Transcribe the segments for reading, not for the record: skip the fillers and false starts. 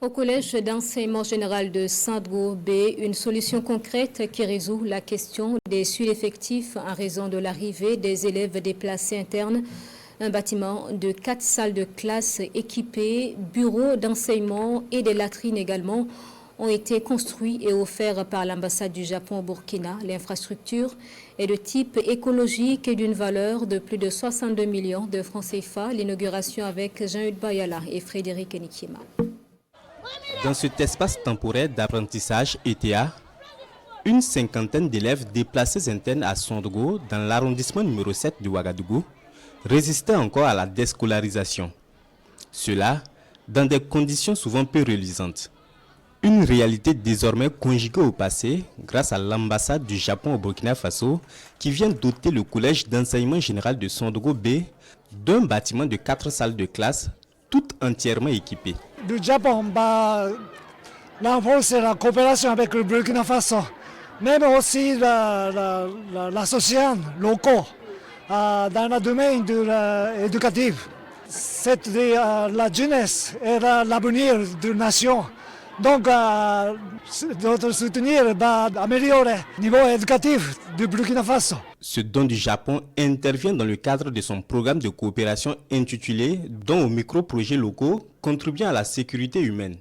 Au collège d'enseignement général de Sandgo B, une solution concrète qui résout la question des sureffectifs en raison de l'arrivée des élèves déplacés internes. Un bâtiment de 4 salles de classe équipées, bureaux d'enseignement et des latrines également ont été construits et offerts par l'ambassade du Japon au Burkina. L'infrastructure est de type écologique et d'une valeur de plus de 62 millions de francs CFA. L'inauguration avec Jean-Hugues Bayala et Frédéric Enikima. Dans cet espace temporaire d'apprentissage ETA, une cinquantaine d'élèves déplacés internes à Sondgo, dans l'arrondissement numéro 7 de Ouagadougou, résistaient encore à la déscolarisation. Cela dans des conditions souvent peu reluisantes. Une réalité désormais conjuguée au passé grâce à l'ambassade du Japon au Burkina Faso qui vient doter le collège d'enseignement général de Sondgo B d'un bâtiment de 4 salles de classe, toutes entièrement équipées. Le Japon va renforcer la coopération avec le Burkina Faso, même aussi l'association locaux dans le domaine éducatif. C'est la jeunesse et l'avenir de la nation. Donc, notre soutenir va améliorer le niveau éducatif du Burkina Faso. Ce don du Japon intervient dans le cadre de son programme de coopération intitulé « Don aux micro-projets locaux contribuant à la sécurité humaine ».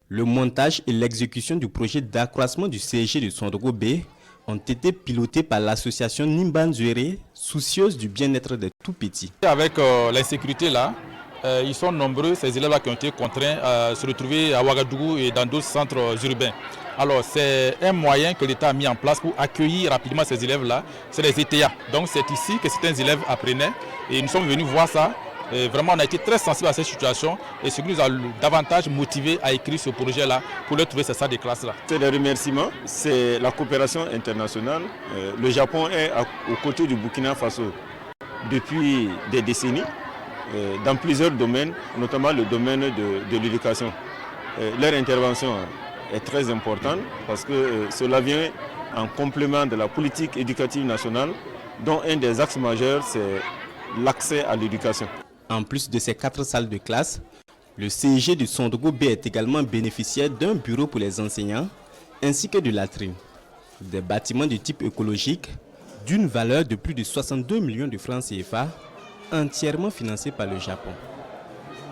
Le montage et l'exécution du projet d'accroissement du CSG de Sondgo B ont été pilotés par l'association Nimbanzwere, soucieuse du bien-être des tout-petits. Avec l'insécurité là, ils sont nombreux, ces élèves-là qui ont été contraints à se retrouver à Ouagadougou et dans d'autres centres urbains. Alors c'est un moyen que l'État a mis en place pour accueillir rapidement ces élèves-là, c'est les ETA. Donc c'est ici que certains élèves apprenaient et nous sommes venus voir ça. Et vraiment on a été très sensibles à cette situation et ce qui nous a davantage motivés à écrire ce projet-là pour leur trouver ces salles de classe-là. C'est des remerciements, c'est la coopération internationale. Le Japon est aux côtés du Burkina Faso depuis des décennies. Dans plusieurs domaines, notamment le domaine de l'éducation. Leur intervention est très importante parce que cela vient en complément de la politique éducative nationale dont un des axes majeurs, c'est l'accès à l'éducation. En plus de ces 4 salles de classe, le CSG de Sondgo B est également bénéficiaire d'un bureau pour les enseignants ainsi que de latrines. Des bâtiments de type écologique d'une valeur de plus de 62 millions de francs CFA entièrement financé par le Japon.